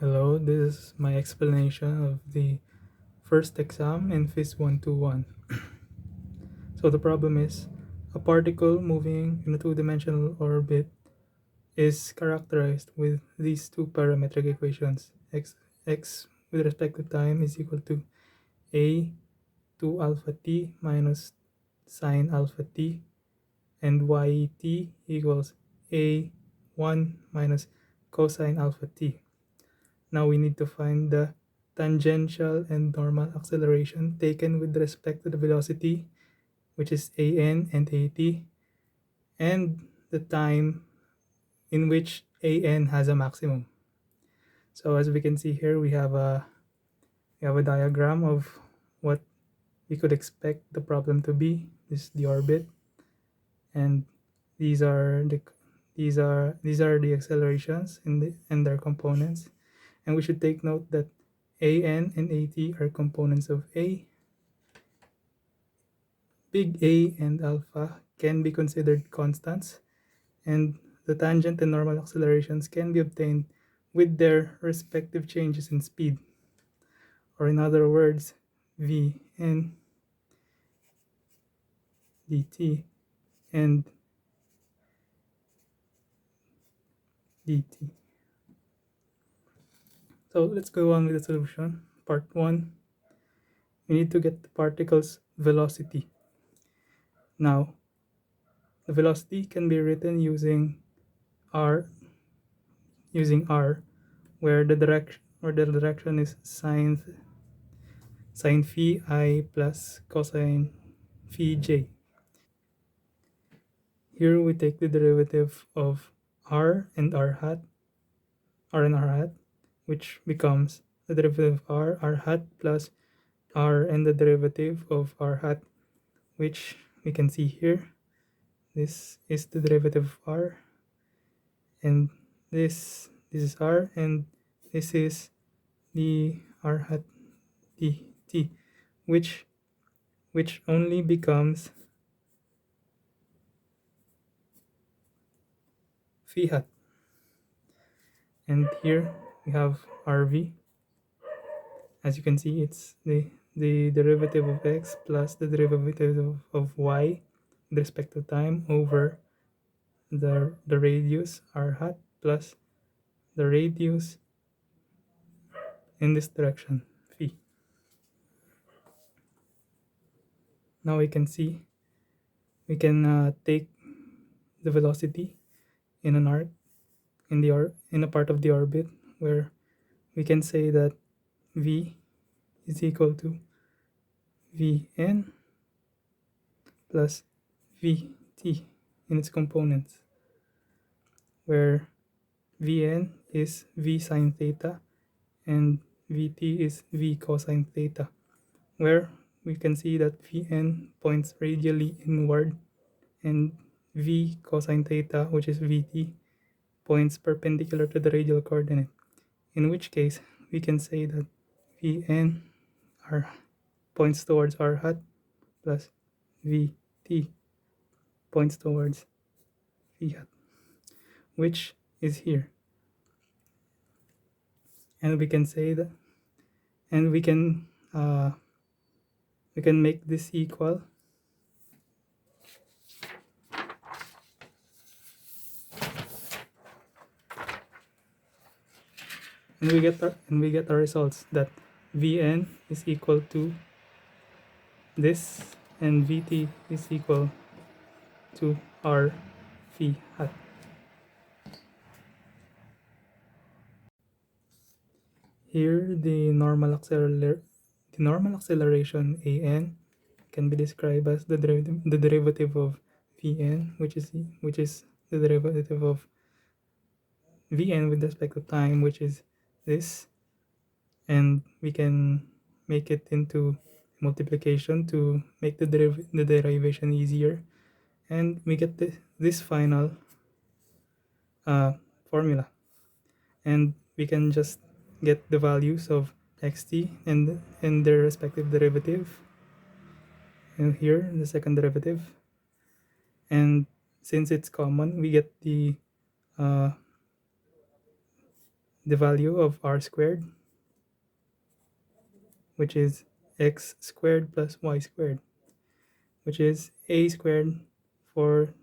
Hello, this is my explanation of the first exam in PHYS 121. So the problem is a particle moving in a two-dimensional orbit is characterized with these two parametric equations. X with respect to time is equal to a 2 alpha t minus sine alpha t, and y t equals a 1 minus cosine alpha t. Now we need to find the tangential and normal acceleration taken with respect to the velocity, which is an and at, and the time in which an has a maximum. So as we can see here, we have a diagram of what we could expect the problem to be. This is the orbit, and these are the accelerations and their components. And we should take note that an and at are components of a. Big A and alpha can be considered constants, and the tangent and normal accelerations can be obtained with their respective changes in speed, or in other words, v and dt and dt. So let's go on with the solution. Part 1, we need to get the particle's velocity. Now, the velocity can be written r using where the direction is sine phi I plus cosine phi j. Here we take the derivative of r and r hat, which becomes the derivative of r hat plus r and the derivative of r hat, which we can see here. This is the derivative of r, and this is r, and this is the r hat dt, which only becomes phi hat. And here we have rv. As you can see, it's the derivative of x plus the derivative of y with respect to time over the radius r hat plus the radius in this direction phi. Now we can see we can take the velocity in an arc in a part of the orbit, where we can say that v is equal to vn plus vt in its components, where vn is v sine theta and vt is v cosine theta, where we can see that vn points radially inward and v cosine theta, which is vt, points perpendicular to the radial coordinate, in which case we can say that vn r points towards r hat plus vt points towards phi hat, which is here. And we can say that, and we can make this equal, and we get our results that vn is equal to this and vt is equal to r phi hat. Here the normal acceleration an can be described as the derivative of vn, which is the derivative of vn with respect to time, which is this, and we can make it into multiplication to make the derivation easier, and we get this final formula, and we can just get the values of xt and their respective derivative, and here the second derivative, and since it's common, we get uh, the value of r squared, which is x squared plus y squared, which is a squared for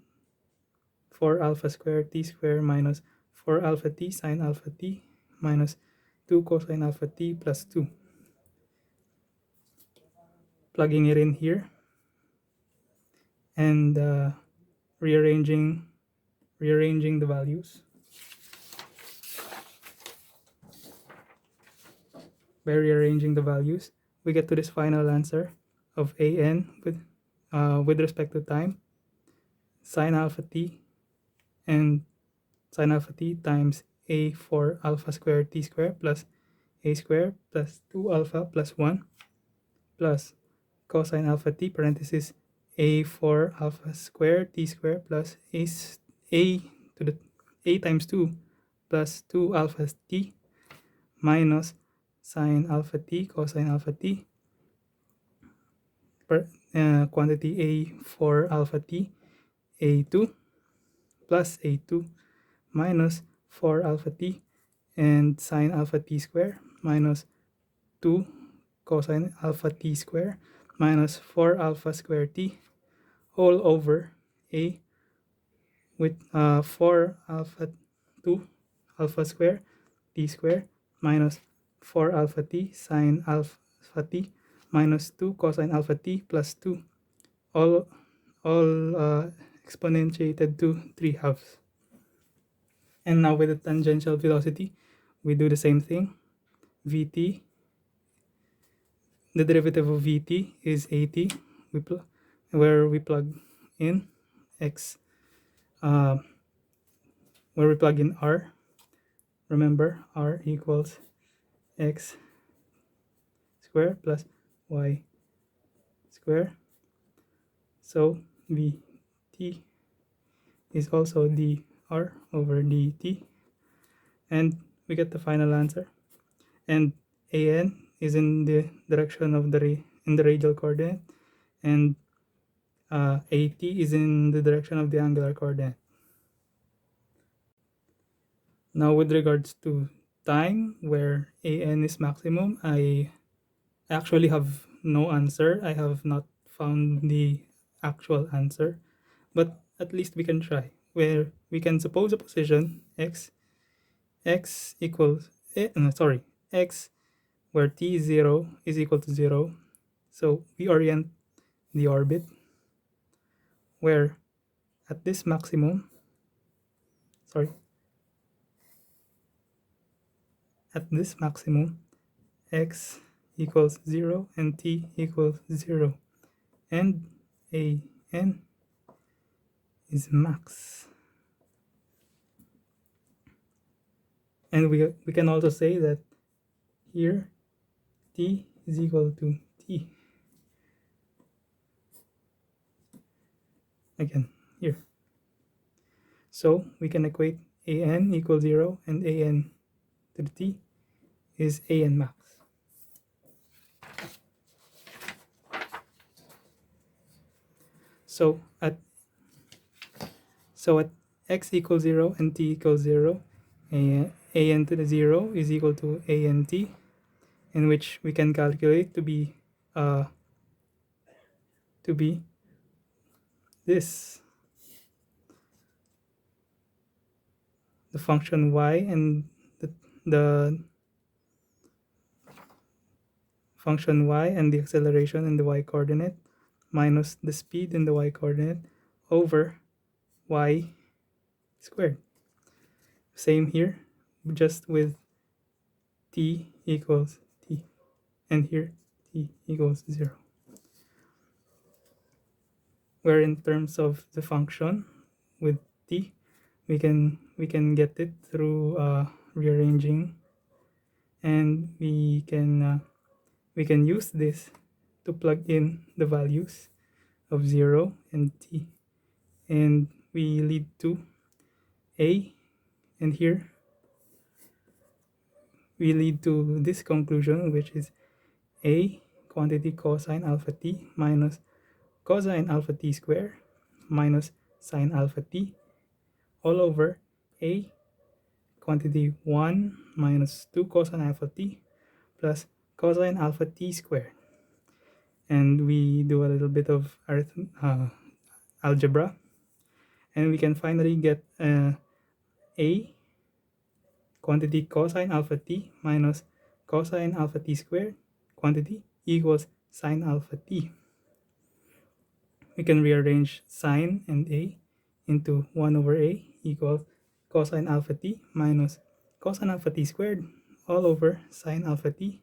4 alpha squared t squared minus 4 alpha t sine alpha t minus 2 cosine alpha t plus 2. Plugging it in here and rearranging the values. By rearranging the values, we get to this final answer of an with respect to time, sine alpha t and sine alpha t times a for alpha squared t squared plus a squared plus 2 alpha plus 1 plus cosine alpha t parenthesis a for alpha squared t squared plus a to the a times 2 plus 2 alpha t minus sine alpha t cosine alpha t quantity a for alpha t a2 plus a2 minus 4 alpha t and sine alpha t square minus 2 cosine alpha t square minus 4 alpha square t all over a with 4 alpha 2 alpha square t square minus 4 alpha t sine alpha t minus 2 cosine alpha t plus 2 all exponentiated to 3/2. And now with the tangential velocity, we do the same thing. Vt, the derivative of Vt is At, where we plug in x, where we plug in r. Remember, r equals x squared plus y squared. So Vt is also dr over dt, and we get the final answer. And an is in the direction of in the radial coordinate, and at is in the direction of the angular coordinate. Now with regards to time, where an is maximum, I actually have no answer. I have not found the actual answer, but at least we can try. Where we can suppose a position x equals x where t is 0 is equal to 0. So we orient the orbit where at this maximum, x equals 0 and t equals 0, and an is max. And we can also say that here t is equal to t. Again, here. So we can equate an equals 0 and an to the t is an max. So at x equals 0 and t equals 0, an to the 0 is equal to ant, in which we can calculate to be this, the function y and the function y and the acceleration in the y coordinate minus the speed in the y coordinate over y squared. Same here, just with t equals t, and here t equals 0. Where in terms of the function with t, we can get it through rearranging, and we can use this to plug in the values of 0 and t, and we lead to a, and here we lead to this conclusion, which is a quantity cosine alpha t minus cosine alpha t square minus sine alpha t all over a quantity 1 minus 2 cosine alpha t plus cosine alpha t squared. And we do a little bit of algebra, and we can finally get a quantity cosine alpha t minus cosine alpha t squared quantity equals sine alpha t. We can rearrange sine and a into 1 over a equals cosine alpha t minus cosine alpha t squared all over sine alpha t.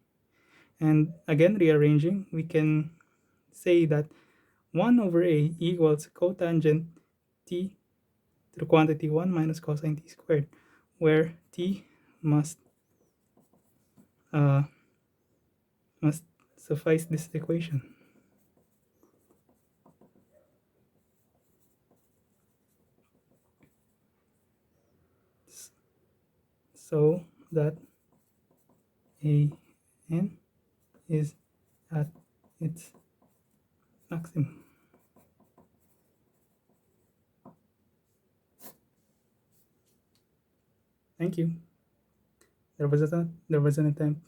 And again, rearranging, we can say that 1 over a equals cotangent t to the quantity 1 minus cosine t squared, where t must uh, must suffice this equation. So that a n is at its maximum. Thank you. There was an attempt.